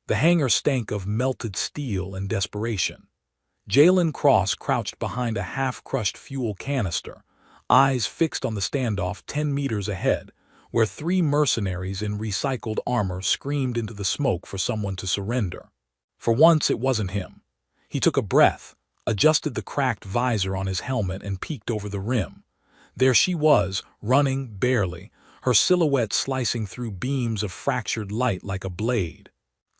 The hangar stank of melted steel and desperation. Jalen Cross crouched behind a half-crushed fuel canister, eyes fixed on the standoff 10 meters ahead, where 3 mercenaries in recycled armor screamed into the smoke for someone to surrender. For once, it wasn't him. He took a breath, adjusted the cracked visor on his helmet, and peeked over the rim. There she was, running, barely, her silhouette slicing through beams of fractured light like a blade.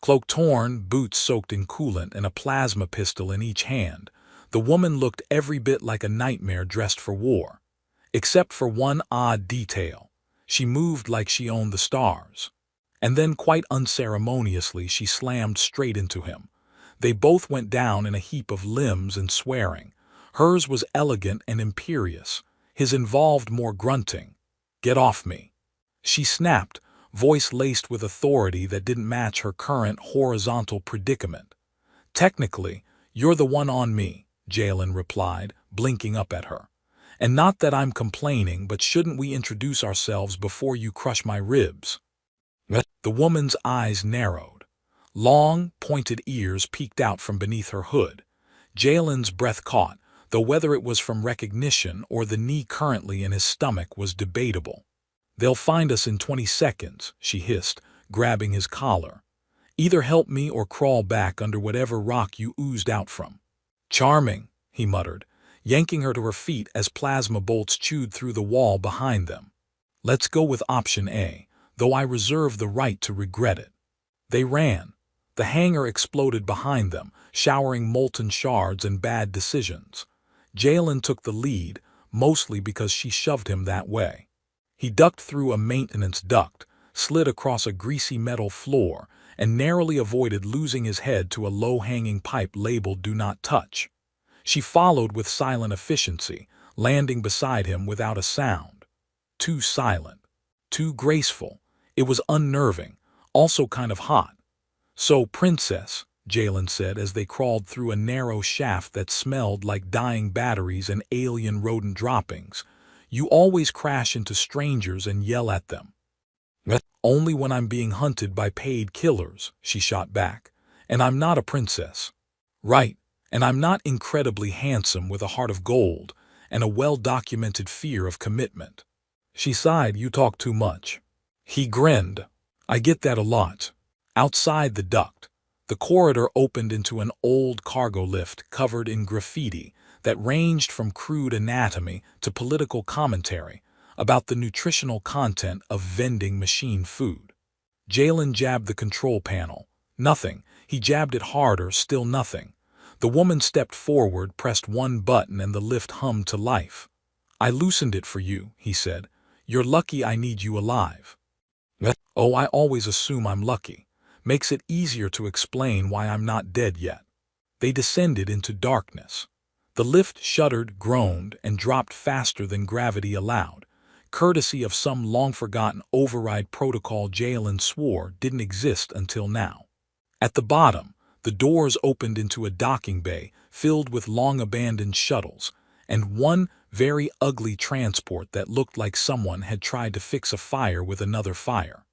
Cloak torn, boots soaked in coolant, and a plasma pistol in each hand, the woman looked every bit like a nightmare dressed for war. Except for one odd detail. She moved like she owned the stars. And then, quite unceremoniously, she slammed straight into him. They both went down in a heap of limbs and swearing. Hers was elegant and imperious. His involved more grunting. "Get off me." She snapped, voice laced with authority that didn't match her current horizontal predicament. "Technically, you're the one on me," Jalen replied, blinking up at her. "And not that I'm complaining, but shouldn't we introduce ourselves before you crush my ribs?" The woman's eyes narrowed. Long, pointed ears peeked out from beneath her hood. Jalen's breath caught, though whether it was from recognition or the knee currently in his stomach was debatable. "They'll find us in 20 seconds, she hissed, grabbing his collar. "Either help me or crawl back under whatever rock you oozed out from." "Charming," he muttered, yanking her to her feet as plasma bolts chewed through the wall behind them. "Let's go with option A, though I reserve the right to regret it." They ran. The hangar exploded behind them, showering molten shards and bad decisions. Jalen took the lead, mostly because she shoved him that way. He ducked through a maintenance duct, slid across a greasy metal floor, and narrowly avoided losing his head to a low-hanging pipe labeled "Do Not Touch." She followed with silent efficiency, landing beside him without a sound. Too silent. Too graceful. It was unnerving, also kind of hot. "So, Princess," Jalen said as they crawled through a narrow shaft that smelled like dying batteries and alien rodent droppings, "you always crash into strangers and yell at them." "Only when I'm being hunted by paid killers," she shot back. "And I'm not a princess." "Right, and I'm not incredibly handsome with a heart of gold and a well-documented fear of commitment." She sighed. "You talk too much." He grinned. "I get that a lot." Outside the duct, the corridor opened into an old cargo lift covered in graffiti that ranged from crude anatomy to political commentary about the nutritional content of vending machine food. Jalen jabbed the control panel. Nothing. He jabbed it harder, still nothing. The woman stepped forward, pressed one button, and the lift hummed to life. "I loosened it for you," he said. "You're lucky I need you alive." "Oh, I always assume I'm lucky. Makes it easier to explain why I'm not dead yet." They descended into darkness. The lift shuddered, groaned, and dropped faster than gravity allowed, courtesy of some long-forgotten override protocol Jalen swore didn't exist until now. At the bottom, the doors opened into a docking bay filled with long-abandoned shuttles, and one very ugly transport that looked like someone had tried to fix a fire with another fire.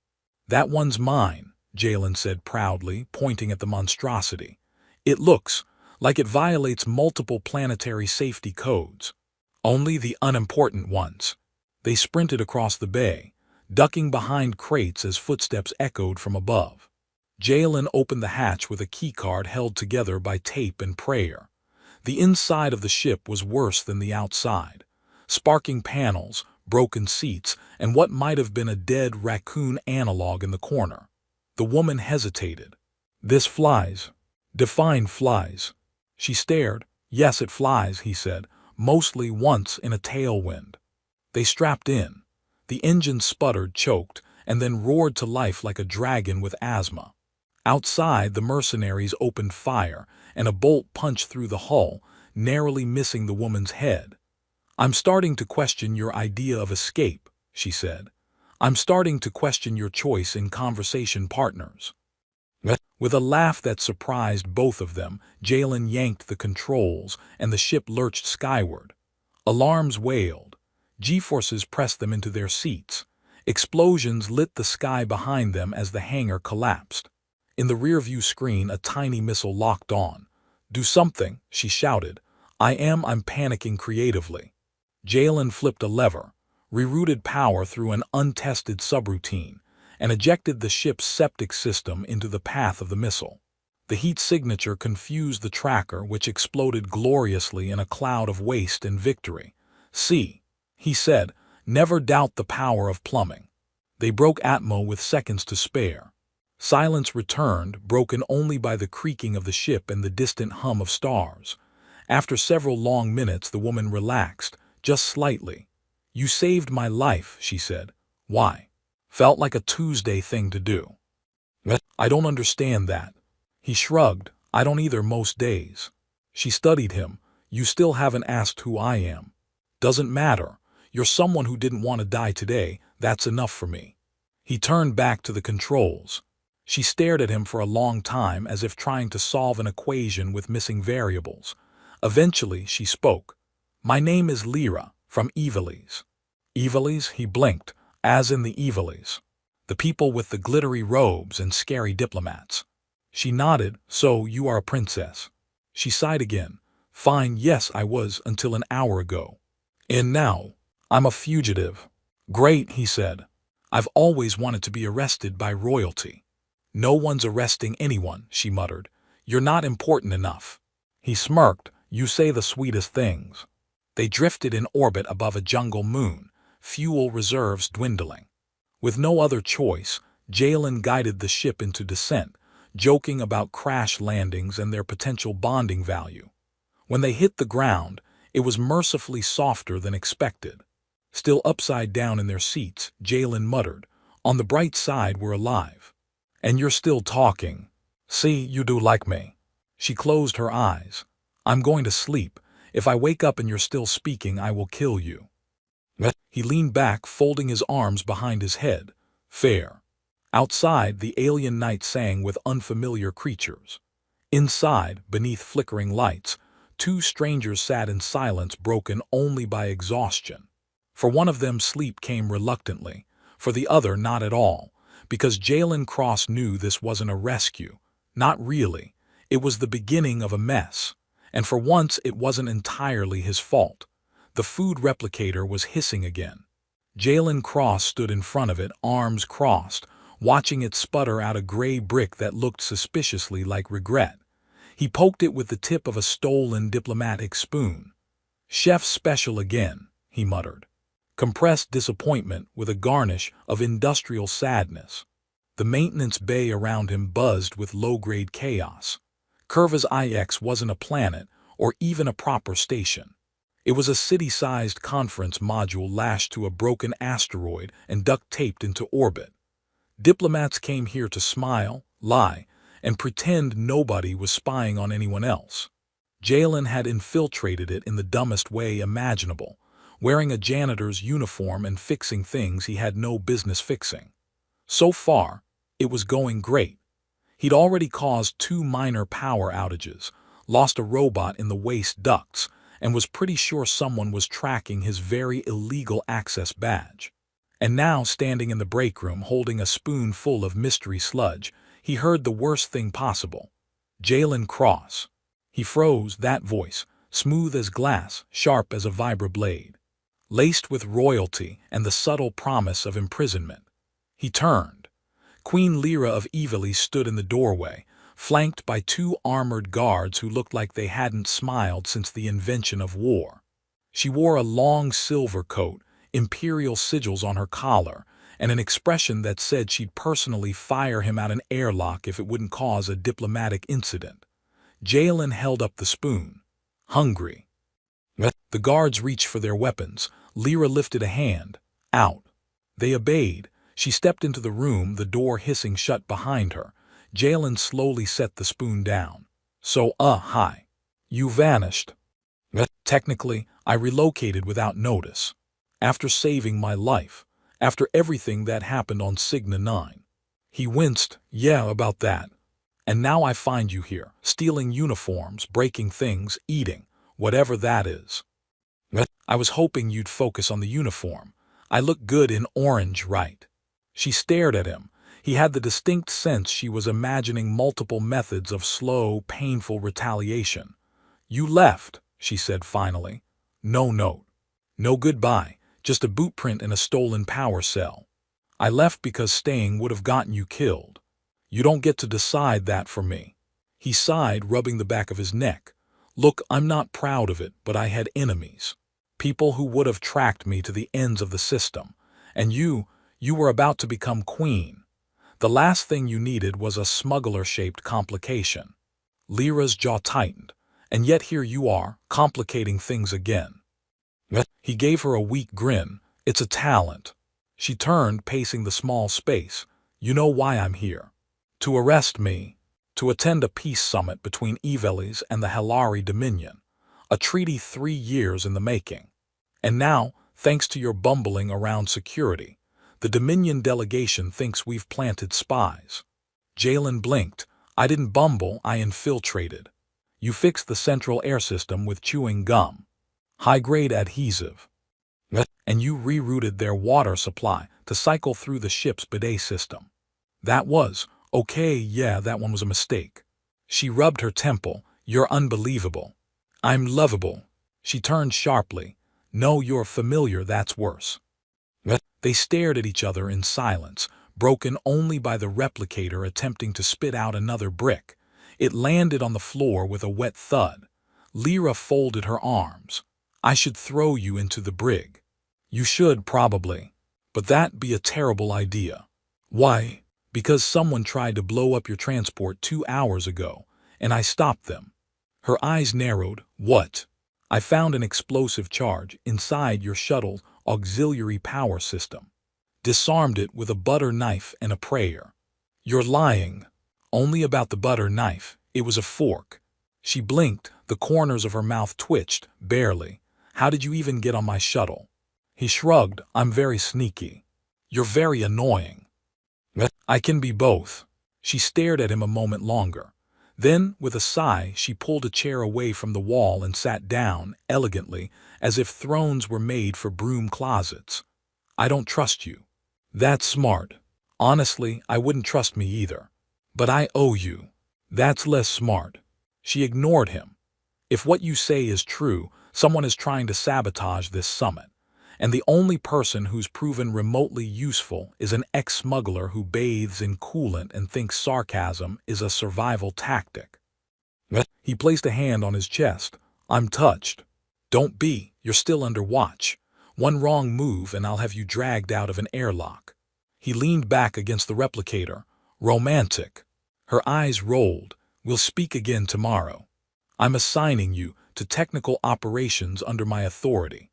"That one's mine," Jalen said proudly, pointing at the monstrosity. "It looks like it violates multiple planetary safety codes. Only the unimportant ones." They sprinted across the bay, ducking behind crates as footsteps echoed from above. Jalen opened the hatch with a keycard held together by tape and prayer. The inside of the ship was worse than the outside. Sparking panels, broken seats, and what might have been a dead raccoon analog in the corner. The woman hesitated. "This flies." "Define flies." She stared. "Yes, it flies," he said, "mostly once in a tailwind." They strapped in. The engine sputtered, choked, and then roared to life like a dragon with asthma. Outside, the mercenaries opened fire, and a bolt punched through the hull, narrowly missing the woman's head. "I'm starting to question your idea of escape," she said. "I'm starting to question your choice in conversation partners." With a laugh that surprised both of them, Jalen yanked the controls, and the ship lurched skyward. Alarms wailed. G-forces pressed them into their seats. Explosions lit the sky behind them as the hangar collapsed. In the rearview screen, a tiny missile locked on. "Do something," she shouted. I'm panicking creatively." Jalen flipped a lever, rerouted power through an untested subroutine, and ejected the ship's septic system into the path of the missile. The heat signature confused the tracker, which exploded gloriously in a cloud of waste and victory. "See," he said, "never doubt the power of plumbing." They broke Atmo with seconds to spare. Silence returned, broken only by the creaking of the ship and the distant hum of stars. After several long minutes, the woman relaxed, just slightly. "You saved my life," she said. "Why?" "Felt like a Tuesday thing to do." "I don't understand that." He shrugged. "I don't either most days." She studied him. "You still haven't asked who I am." "Doesn't matter. You're someone who didn't want to die today. That's enough for me." He turned back to the controls. She stared at him for a long time, as if trying to solve an equation with missing variables. Eventually, she spoke. "My name is Lyra, from Evilise." "Evilise?" He blinked. "As in the Evilise. The people with the glittery robes and scary diplomats." She nodded. "So, you are a princess." She sighed again. "Fine, yes, I was, until an hour ago. And now, I'm a fugitive." "Great," he said. "I've always wanted to be arrested by royalty." "No one's arresting anyone," she muttered. "You're not important enough." He smirked. "You say the sweetest things." They drifted in orbit above a jungle moon, fuel reserves dwindling. With no other choice, Jalen guided the ship into descent, joking about crash landings and their potential bonding value. When they hit the ground, it was mercifully softer than expected. Still upside down in their seats, Jalen muttered, "On the bright side, we're alive." "And you're still talking. See, you do like me." She closed her eyes. "I'm going to sleep. If I wake up and you're still speaking, I will kill you." He leaned back, folding his arms behind his head. "Fair." Outside, the alien night sang with unfamiliar creatures. Inside, beneath flickering lights, two strangers sat in silence broken only by exhaustion. For one of them, sleep came reluctantly, for the other not at all, because Jalen Cross knew this wasn't a rescue. Not really. It was the beginning of a mess. And for once, it wasn't entirely his fault. The food replicator was hissing again. Jalen Cross stood in front of it, arms crossed, watching it sputter out a gray brick that looked suspiciously like regret. He poked it with the tip of a stolen diplomatic spoon. "Chef's special again," he muttered. Compressed disappointment with a garnish of industrial sadness. The maintenance bay around him buzzed with low-grade chaos. Curva's IX wasn't a planet or even a proper station. It was a city-sized conference module lashed to a broken asteroid and duct-taped into orbit. Diplomats came here to smile, lie, and pretend nobody was spying on anyone else. Jalen had infiltrated it in the dumbest way imaginable, wearing a janitor's uniform and fixing things he had no business fixing. So far, it was going great. He'd already caused 2 minor power outages, lost a robot in the waste ducts, and was pretty sure someone was tracking his very illegal access badge. And now, standing in the break room holding a spoon full of mystery sludge, he heard the worst thing possible. Jalen Cross. He froze, that voice, smooth as glass, sharp as a vibroblade, laced with royalty and the subtle promise of imprisonment. He turned. Queen Lyra of Evilise stood in the doorway, flanked by 2 armored guards who looked like they hadn't smiled since the invention of war. She wore a long silver coat, imperial sigils on her collar, and an expression that said she'd personally fire him out an airlock if it wouldn't cause a diplomatic incident. Jalen held up the spoon. "Hungry." The guards reached for their weapons. Lyra lifted a hand. "Out." They obeyed. She stepped into the room, the door hissing shut behind her. Jalen slowly set the spoon down. "So, hi. You vanished." "Technically, I relocated without notice. After saving my life. After everything that happened on Cygna 9. He winced. "Yeah, about that. And now I find you here, stealing uniforms, breaking things, eating, whatever that is." "I was hoping you'd focus on the uniform. I look good in orange, right?" She stared at him. He had the distinct sense she was imagining multiple methods of slow, painful retaliation. "You left," she said finally. "No note. No goodbye, just a boot print and a stolen power cell. I left because staying would have gotten you killed. You don't get to decide that for me." He sighed, rubbing the back of his neck. "Look, I'm not proud of it, but I had enemies. People who would have tracked me to the ends of the system. And you were about to become queen. The last thing you needed was a smuggler-shaped complication." Lyra's jaw tightened. "And yet here you are, complicating things again." He gave her a weak grin. "It's a talent." She turned, pacing the small space. "You know why I'm here. To arrest me. To attend a peace summit between Eveles and the Helari Dominion. A treaty 3 years in the making. And now, thanks to your bumbling around security, the Dominion delegation thinks we've planted spies." Jalen blinked. "I didn't bumble, I infiltrated. You fixed the central air system with chewing gum. High-grade adhesive. And you rerouted their water supply to cycle through the ship's bidet system. That was, okay, yeah, that one was a mistake." She rubbed her temple. "You're unbelievable." "I'm lovable." She turned sharply. "No, you're familiar, that's worse." They stared at each other in silence, broken only by the replicator attempting to spit out another brick. It landed on the floor with a wet thud. Lyra folded her arms. "I should throw you into the brig." "You should, probably. But that'd be a terrible idea." "Why?" "Because someone tried to blow up your transport 2 hours ago, and I stopped them." Her eyes narrowed. "What?" "I found an explosive charge inside your shuttle auxiliary power system. Disarmed it with a butter knife and a prayer." "You're lying." "Only about the butter knife. It was a fork." She blinked. The corners of her mouth twitched, barely. "How did you even get on my shuttle?" He shrugged. "I'm very sneaky." "You're very annoying." "I can be both." She stared at him a moment longer. Then, with a sigh, she pulled a chair away from the wall and sat down, elegantly, as if thrones were made for broom closets. "I don't trust you." "That's smart." "Honestly, I wouldn't trust me either." "But I owe you." "That's less smart." She ignored him. "If what you say is true, someone is trying to sabotage this summit. And the only person who's proven remotely useful is an ex-smuggler who bathes in coolant and thinks sarcasm is a survival tactic." He placed a hand on his chest. "I'm touched." "Don't be. You're still under watch. One wrong move and I'll have you dragged out of an airlock." He leaned back against the replicator. "Romantic." Her eyes rolled. "We'll speak again tomorrow. I'm assigning you to technical operations under my authority."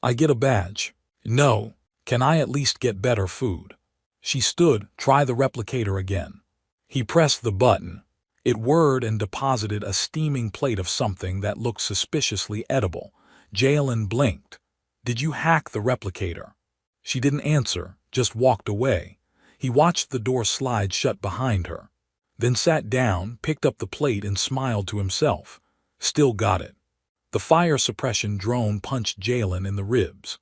"I get a badge." "No. Can I at least get better food?" She stood. "Try the replicator again." He pressed the button. It whirred and deposited a steaming plate of something that looked suspiciously edible. Jalen blinked. "Did you hack the replicator?" She didn't answer, just walked away. He watched the door slide shut behind her. Then sat down, picked up the plate and smiled to himself. Still got it. The fire suppression drone punched Jalen in the ribs.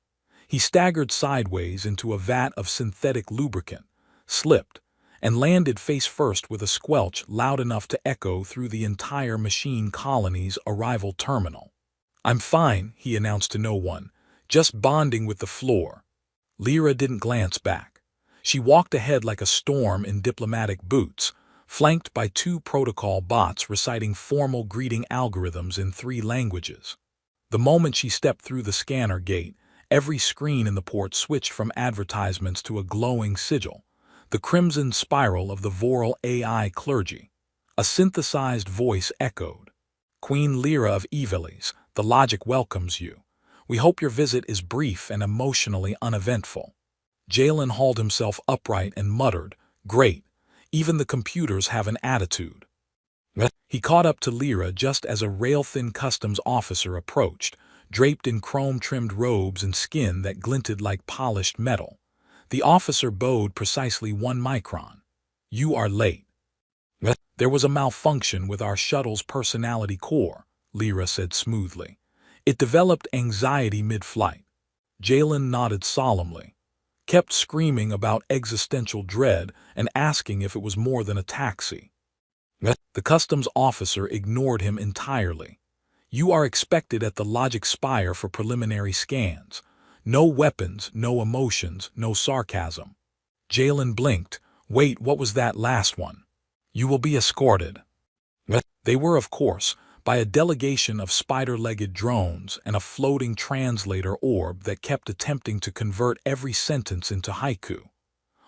He staggered sideways into a vat of synthetic lubricant, slipped, and landed face first with a squelch loud enough to echo through the entire machine colony's arrival terminal. "I'm fine," he announced to no one, "just bonding with the floor." Lyra didn't glance back. She walked ahead like a storm in diplomatic boots, flanked by 2 protocol bots reciting formal greeting algorithms in 3 languages. The moment she stepped through the scanner gate, every screen in the port switched from advertisements to a glowing sigil, the crimson spiral of the Voral AI clergy. A synthesized voice echoed. "Queen Lyra of Eveles, the logic welcomes you. We hope your visit is brief and emotionally uneventful." Jalen hauled himself upright and muttered, "Great. Even the computers have an attitude." He caught up to Lyra just as a rail-thin customs officer approached, draped in chrome-trimmed robes and skin that glinted like polished metal. The officer bowed precisely 1 micron. "You are late." "There was a malfunction with our shuttle's personality core," Lyra said smoothly. "It developed anxiety mid-flight." Jalen nodded solemnly. kept screaming about existential dread and asking if it was more than a taxi. The customs officer ignored him entirely. You are expected at the Logic Spire for preliminary scans. No weapons, no emotions, no sarcasm. Jalen blinked. Wait, what was that last one? You will be escorted. They were, of course, by a delegation of spider-legged drones and a floating translator orb that kept attempting to convert every sentence into haiku.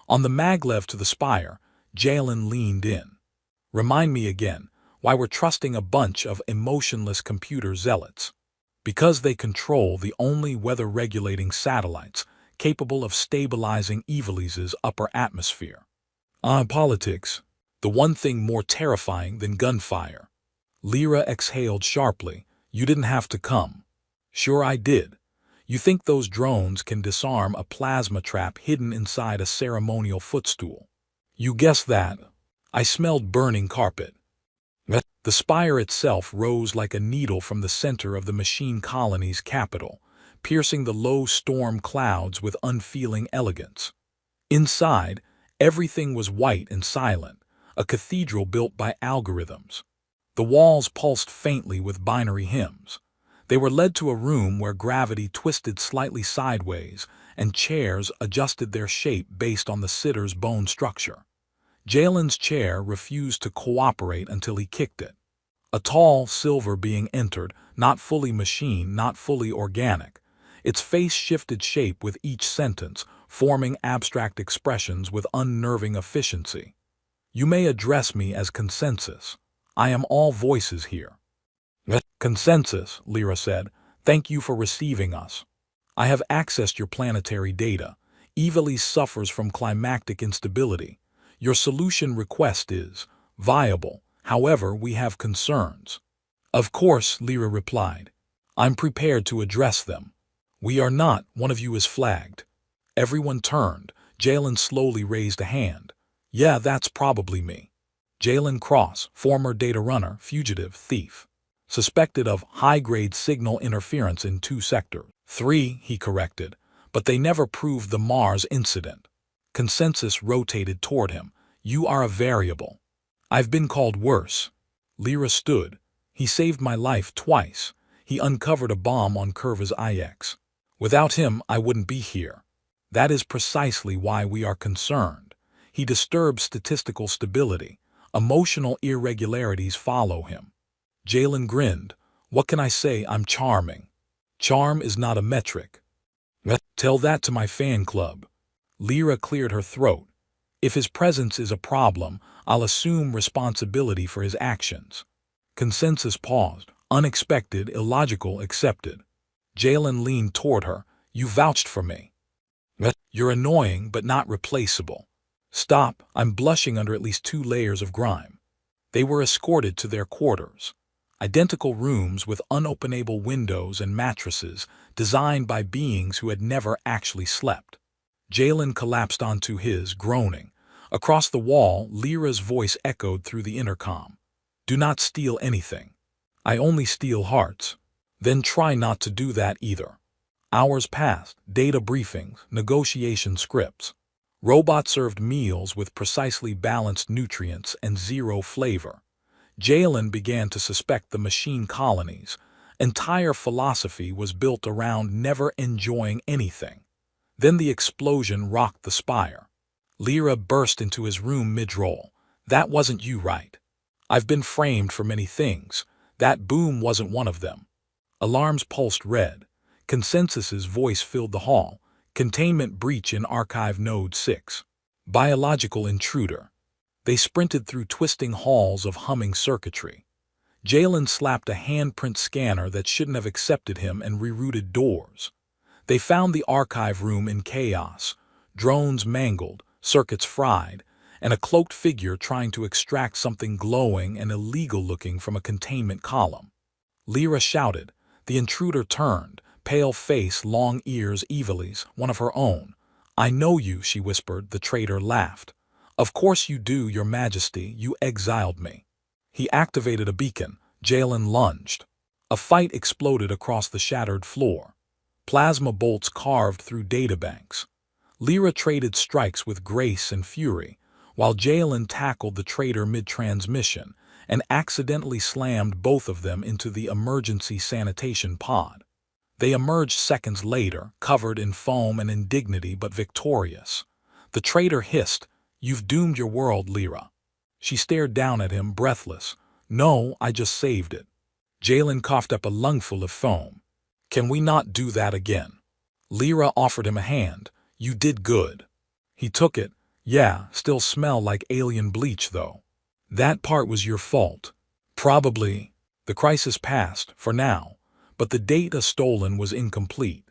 On the maglev to the spire, Jalen leaned in. Remind me again why we're trusting a bunch of emotionless computer zealots. Because they control the only weather-regulating satellites capable of stabilizing Evilis's upper atmosphere. Politics, the one thing more terrifying than gunfire. Lyra exhaled sharply. You didn't have to come. Sure I did. You think those drones can disarm a plasma trap hidden inside a ceremonial footstool? You guessed that. I smelled burning carpet. The spire itself rose like a needle from the center of the machine colony's capital, piercing the low storm clouds with unfeeling elegance. Inside, everything was white and silent, a cathedral built by algorithms. The walls pulsed faintly with binary hymns. They were led to a room where gravity twisted slightly sideways and chairs adjusted their shape based on the sitter's bone structure. Jalen's chair refused to cooperate until he kicked it. A tall silver being entered, not fully machine, not fully organic. Its face shifted shape with each sentence, forming abstract expressions with unnerving efficiency. You may address me as Consensus. I am all voices here. Consensus, Lyra said. Thank you for receiving us. I have accessed your planetary data. Evilis suffers from climactic instability. Your solution request is viable. However, we have concerns. Of course, Lyra replied. I'm prepared to address them. We are not, one of you is flagged. Everyone turned. Jalen slowly raised a hand. Yeah, that's probably me. Jalen Cross, former data runner, fugitive, thief. Suspected of high-grade signal interference in 2 sectors. 3, he corrected, but they never proved the Mars incident. Consensus rotated toward him. You are a variable. I've been called worse. Lyra stood. He saved my life twice. He uncovered a bomb on Curva's IX. Without him, I wouldn't be here. That is precisely why we are concerned. He disturbs statistical stability. Emotional irregularities follow him. Jalen grinned. What can I say? I'm charming. Charm is not a metric. Tell that to my fan club. Lyra cleared her throat. If his presence is a problem, I'll assume responsibility for his actions. Consensus paused. Unexpected, illogical, accepted. Jalen leaned toward her. You vouched for me. You're annoying, but not replaceable. Stop, I'm blushing under at least 2 layers of grime. They were escorted to their quarters. Identical rooms with unopenable windows and mattresses designed by beings who had never actually slept. Jalen collapsed onto his, groaning. Across the wall, Lyra's voice echoed through the intercom. Do not steal anything. I only steal hearts. Then try not to do that either. Hours passed, data briefings, negotiation scripts. Robot-served meals with precisely balanced nutrients and 0 flavor. Jalen began to suspect the machine colony's entire philosophy was built around never enjoying anything. Then the explosion rocked the spire. Lyra burst into his room mid-roll. That wasn't you, right? I've been framed for many things. That boom wasn't one of them. Alarms pulsed red. Consensus's voice filled the hall. Containment breach in Archive Node 6. Biological intruder. They sprinted through twisting halls of humming circuitry. Jalen slapped a handprint scanner that shouldn't have accepted him and rerouted doors. They found the archive room in chaos, drones mangled, circuits fried, and a cloaked figure trying to extract something glowing and illegal-looking from a containment column. Lyra shouted. The intruder turned, pale face, long ears, Evilis, one of her own. I know you, she whispered. The traitor laughed. Of course you do, Your Majesty, you exiled me. He activated a beacon. Jalen lunged. A fight exploded across the shattered floor. Plasma bolts carved through databanks. Lyra traded strikes with grace and fury, while Jalen tackled the traitor mid-transmission and accidentally slammed both of them into the emergency sanitation pod. They emerged seconds later, covered in foam and indignity but victorious. The traitor hissed, "You've doomed your world, Lyra." She stared down at him, breathless. "No, I just saved it." Jalen coughed up a lungful of foam. "Can we not do that again?" Lyra offered him a hand. "You did good." He took it. "Yeah, still smell like alien bleach, though." "That part was your fault." "Probably." The crisis passed, for now, but the data stolen was incomplete.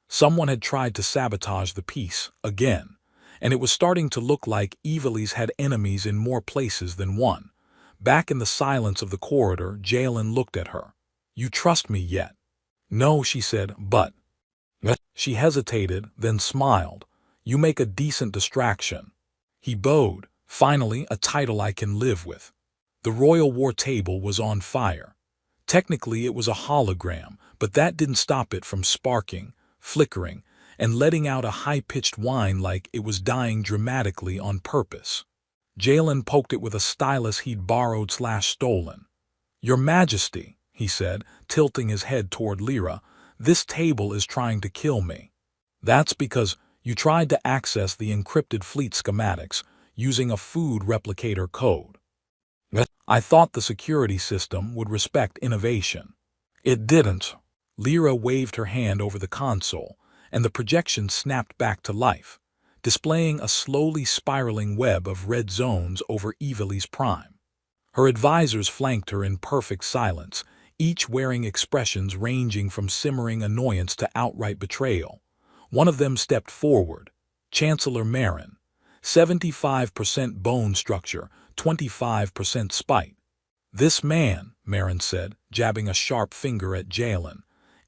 Someone had tried to sabotage the piece, again, and it was starting to look like Evilise had enemies in more places than one. Back in the silence of the corridor, Jalen looked at her. "You trust me yet?" "No," she said, "but—" She hesitated, then smiled. "You make a decent distraction." He bowed. "Finally, a title I can live with." The Royal War Table was on fire. Technically, it was a hologram, but that didn't stop it from sparking, flickering, and letting out a high-pitched whine like it was dying dramatically on purpose. Jalen poked it with a stylus he'd borrowed/stolen. "Your Majesty," he said, tilting his head toward Lyra, "this table is trying to kill me." "That's because you tried to access the encrypted fleet schematics using a food replicator code. I thought the security system would respect innovation." "It didn't." Lyra waved her hand over the console, and the projection snapped back to life, displaying a slowly spiraling web of red zones over Evilise Prime. Her advisors flanked her in perfect silence, each wearing expressions ranging from simmering annoyance to outright betrayal. One of them stepped forward. Chancellor Marin. 75% bone structure, 25% spite. "This man," Marin said, jabbing a sharp finger at Jalen,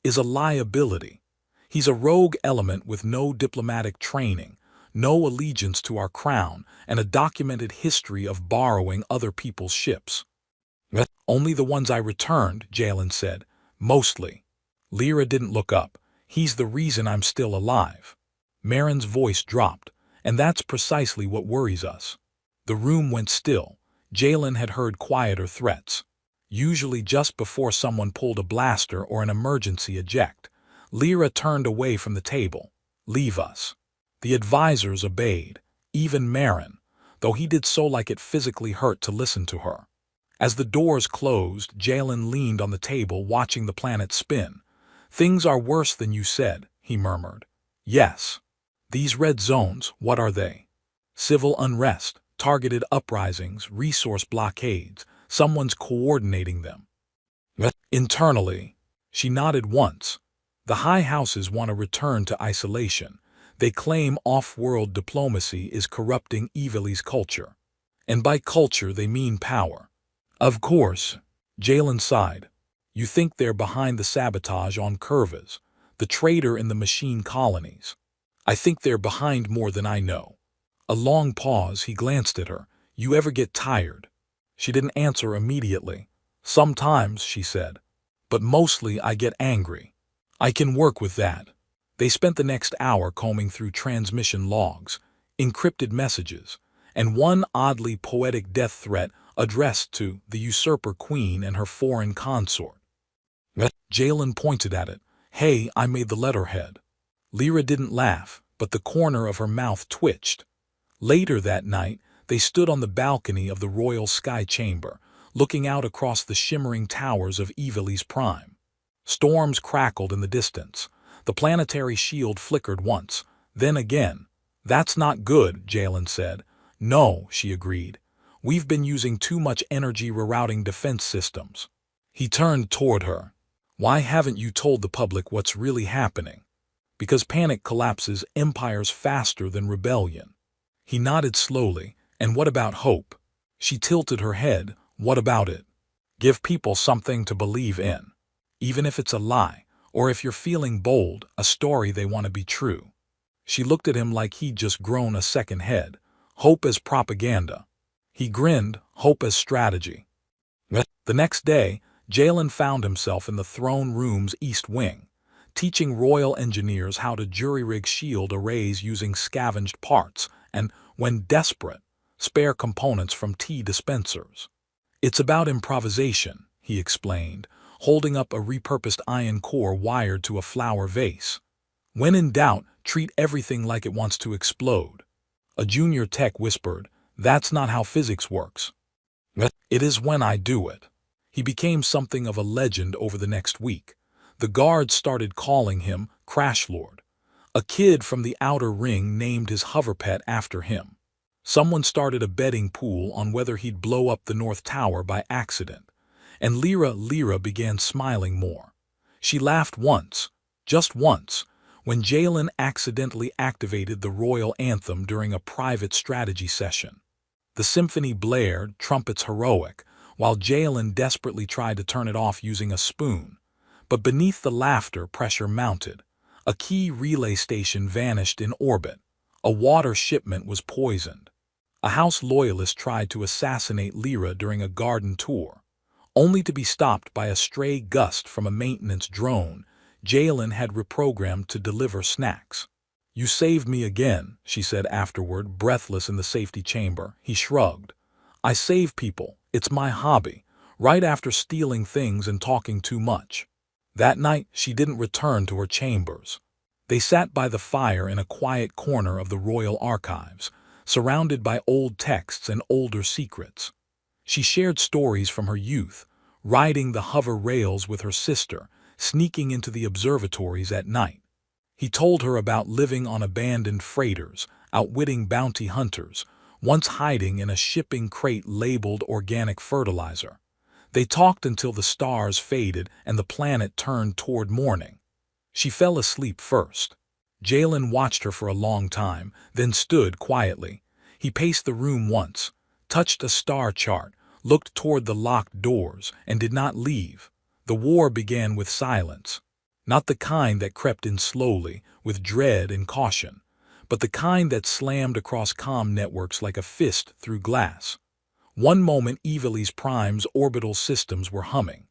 "is a liability. He's a rogue element with no diplomatic training, no allegiance to our crown, and a documented history of borrowing other people's ships." "Only the ones I returned," Jalen said. "Mostly." Lyra didn't look up. "He's the reason I'm still alive." Marin's voice dropped. "And that's precisely what worries us." The room went still. Jalen had heard quieter threats, usually just before someone pulled a blaster or an emergency eject. Lyra turned away from the table. "Leave us." The advisors obeyed, even Marin, though he did so like it physically hurt to listen to her. As the doors closed, Jalen leaned on the table watching the planet spin. "Things are worse than you said," he murmured. "Yes." "These red zones, what are they?" "Civil unrest, targeted uprisings, resource blockades. Someone's coordinating them." "Internally." She nodded once. "The high houses want to return to isolation. They claim off-world diplomacy is corrupting Evilise culture. And by culture they mean power." "Of course." Jalen sighed. "You think they're behind the sabotage on Curvas, the traitor in the machine colonies." "I think they're behind more than I know." A long pause. He glanced at her. "You ever get tired?" She didn't answer immediately. "Sometimes," she said. "But mostly I get angry." "I can work with that." They spent the next hour combing through transmission logs, encrypted messages, and one oddly poetic death threat addressed to the usurper queen and her foreign consort. Jalen pointed at it. "Hey, I made the letterhead." Lyra didn't laugh, but the corner of her mouth twitched. Later that night, they stood on the balcony of the Royal Sky Chamber, looking out across the shimmering towers of Evilise Prime. Storms crackled in the distance. The planetary shield flickered once, then again. "That's not good," Jalen said. "No," she agreed. "We've been using too much energy rerouting defense systems." He turned toward her. "Why haven't you told the public what's really happening?" "Because panic collapses empires faster than rebellion." He nodded slowly. "And what about hope?" She tilted her head. "What about it?" "Give people something to believe in. Even if it's a lie, or if you're feeling bold, a story they want to be true." She looked at him like he'd just grown a second head. "Hope as propaganda." He grinned. "Hope as strategy." The next day, Jalen found himself in the throne room's east wing. teaching royal engineers how to jury-rig shield arrays using scavenged parts and, when desperate, spare components from tea dispensers. It's about improvisation, he explained, holding up a repurposed iron core wired to a flower vase. When in doubt, treat everything like it wants to explode. A junior tech whispered, "That's not how physics works." "It is when I do it." He became something of a legend over the next week. The guards started calling him Crash Lord. A kid from the outer ring named his hover pet after him. Someone started a betting pool on whether he'd blow up the North Tower by accident. And Lyra began smiling more. She laughed once, just once, when Jalen accidentally activated the royal anthem during a private strategy session. The symphony blared, trumpets heroic, while Jalen desperately tried to turn it off using a spoon. But beneath the laughter, pressure mounted. A key relay station vanished in orbit. A water shipment was poisoned. A house loyalist tried to assassinate Lyra during a garden tour. Only to be stopped by a stray gust from a maintenance drone Jalen had reprogrammed to deliver snacks. "You saved me again," she said afterward, breathless in the safety chamber. He shrugged. "I save people. It's my hobby," right after stealing things and talking too much. That night, she didn't return to her chambers. They sat by the fire in a quiet corner of the royal archives, surrounded by old texts and older secrets. She shared stories from her youth, riding the hover rails with her sister, sneaking into the observatories at night. He told her about living on abandoned freighters, outwitting bounty hunters, once hiding in a shipping crate labeled organic fertilizer. They talked until the stars faded and the planet turned toward morning. She fell asleep first. Jalen watched her for a long time, then stood quietly. He paced the room once, touched a star chart, looked toward the locked doors, and did not leave. The war began with silence. Not the kind that crept in slowly, with dread and caution, but the kind that slammed across comm networks like a fist through glass. One moment Evely's Prime's orbital systems were humming.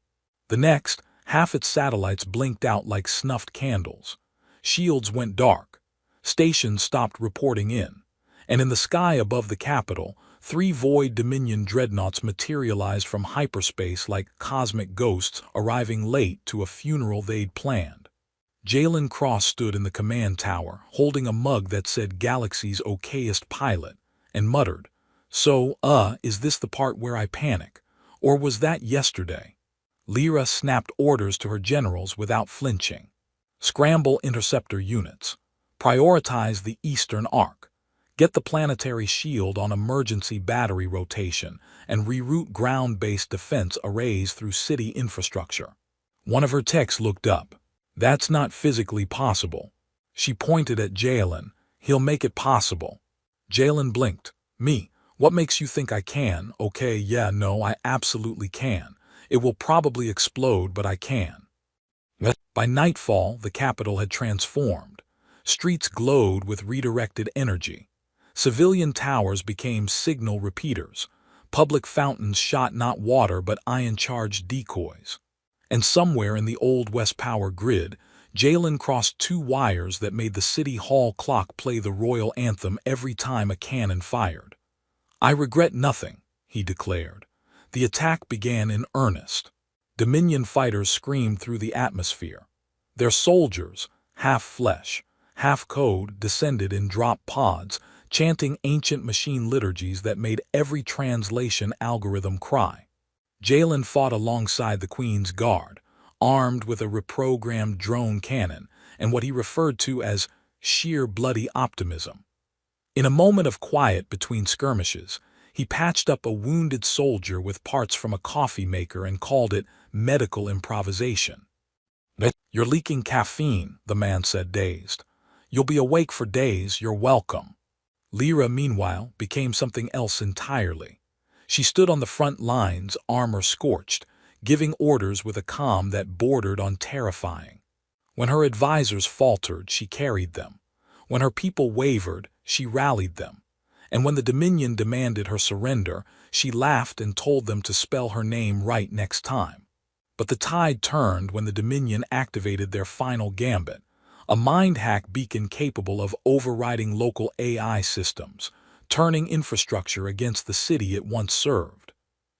The next, half its satellites blinked out like snuffed candles. Shields went dark. Stations stopped reporting in. And in the sky above the capital, 3 Void Dominion dreadnoughts materialized from hyperspace like cosmic ghosts arriving late to a funeral they'd planned. Jalen Cross stood in the command tower, holding a mug that said Galaxy's okayest pilot, and muttered, "So, is this the part where I panic? Or was that yesterday?" Lyra snapped orders to her generals without flinching. "Scramble interceptor units. Prioritize the eastern arc. Get the planetary shield on emergency battery rotation and reroute ground-based defense arrays through city infrastructure." One of her techs looked up. "That's not physically possible." She pointed at Jalen. "He'll make it possible." Jalen blinked. "Me? What makes you think I can?" "Okay, yeah, no, I absolutely can. It will probably explode, but I can." By nightfall, the capital had transformed. Streets glowed with redirected energy. Civilian towers became signal repeaters. Public fountains shot not water but ion-charged decoys. And somewhere in the old West Power grid, Jalen crossed 2 wires that made the City Hall clock play the royal anthem every time a cannon fired. "I regret nothing," he declared. The attack began in earnest. Dominion fighters screamed through the atmosphere. Their soldiers, half flesh, half code, descended in drop pods, chanting ancient machine liturgies that made every translation algorithm cry. Jalen fought alongside the Queen's Guard, armed with a reprogrammed drone cannon and what he referred to as sheer bloody optimism. In a moment of quiet between skirmishes, he patched up a wounded soldier with parts from a coffee maker and called it medical improvisation. "You're leaking caffeine," the man said, dazed. "You'll be awake for days, you're welcome." Lyra, meanwhile, became something else entirely. She stood on the front lines, armor scorched, giving orders with a calm that bordered on terrifying. When her advisors faltered, she carried them. When her people wavered, she rallied them. And when the Dominion demanded her surrender, she laughed and told them to spell her name right next time. But the tide turned when the Dominion activated their final gambit, a mind hack beacon capable of overriding local AI systems, turning infrastructure against the city it once served.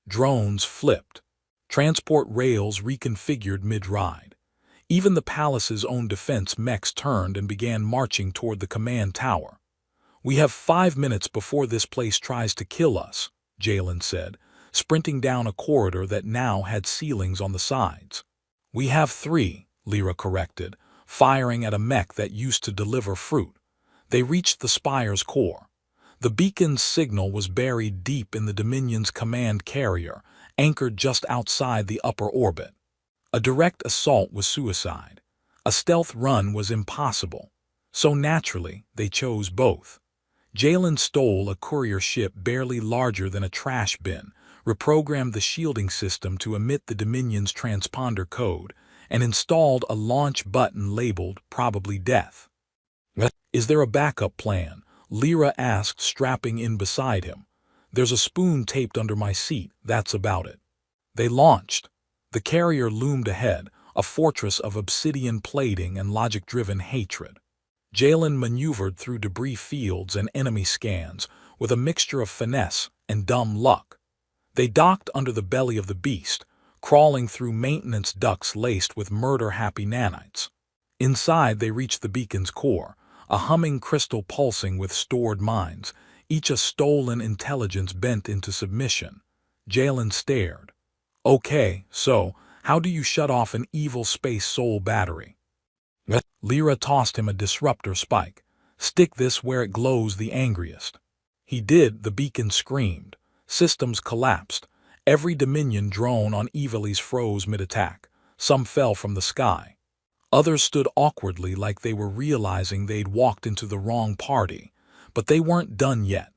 Drones flipped. Transport rails reconfigured mid-ride. Even the palace's own defense mechs turned and began marching toward the command tower. "We have 5 minutes before this place tries to kill us," Jalen said, sprinting down a corridor that now had ceilings on the sides. "We have 3, Lyra corrected, firing at a mech that used to deliver fruit. They reached the spire's core. The beacon's signal was buried deep in the Dominion's command carrier, anchored just outside the upper orbit. A direct assault was suicide. A stealth run was impossible. So naturally, they chose both. Jalen stole a courier ship barely larger than a trash bin, reprogrammed the shielding system to emit the Dominion's transponder code, and installed a launch button labeled "Probably Death." "Is there a backup plan?" Lyra asked, strapping in beside him. "There's a spoon taped under my seat, that's about it." They launched. The carrier loomed ahead, a fortress of obsidian plating and logic-driven hatred. Jalen maneuvered through debris fields and enemy scans with a mixture of finesse and dumb luck. They docked under the belly of the beast, crawling through maintenance ducts laced with murder-happy nanites. Inside, they reached the beacon's core, a humming crystal pulsing with stored minds, each a stolen intelligence bent into submission. Jalen stared. "Okay, so, how do you shut off an evil space soul battery?" Lyra tossed him a disruptor spike. "Stick this where it glows the angriest." He did. The beacon screamed. Systems collapsed. Every Dominion drone on Ivali's froze mid-attack. Some fell from the sky. Others stood awkwardly like they were realizing they'd walked into the wrong party. But they weren't done yet.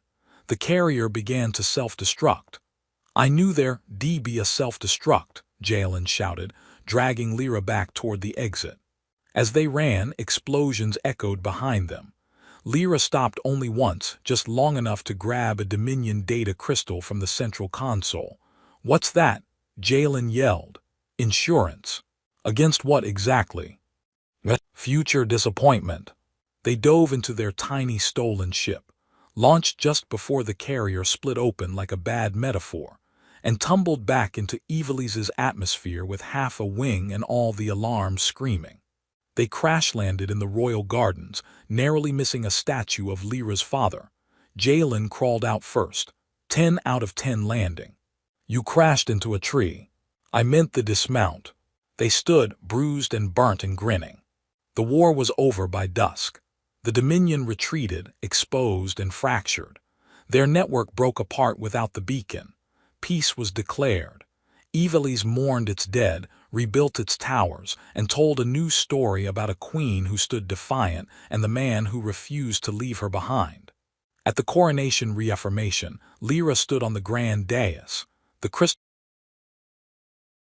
The carrier began to self-destruct. "I knew there'd be a self-destruct," Jalen shouted, dragging Lyra back toward the exit. As they ran, explosions echoed behind them. Lyra stopped only once, just long enough to grab a Dominion data crystal from the central console. "What's that?" Jalen yelled. "Insurance." "Against what exactly?" "Future disappointment." They dove into their tiny stolen ship, launched just before the carrier split open like a bad metaphor, and tumbled back into Ivali's atmosphere with half a wing and all the alarms screaming. They crash-landed in the royal gardens, narrowly missing a statue of Lyra's father. Jalen crawled out first. 10 out of 10 landing. "You crashed into a tree." "I meant the dismount." They stood, bruised and burnt and grinning. The war was over by dusk. The Dominion retreated, exposed and fractured. Their network broke apart without the beacon. Peace was declared. Ivali's mourned its dead, rebuilt its towers, and told a new story about a queen who stood defiant and the man who refused to leave her behind. At the coronation reaffirmation, Lyra stood on the grand dais. The crystal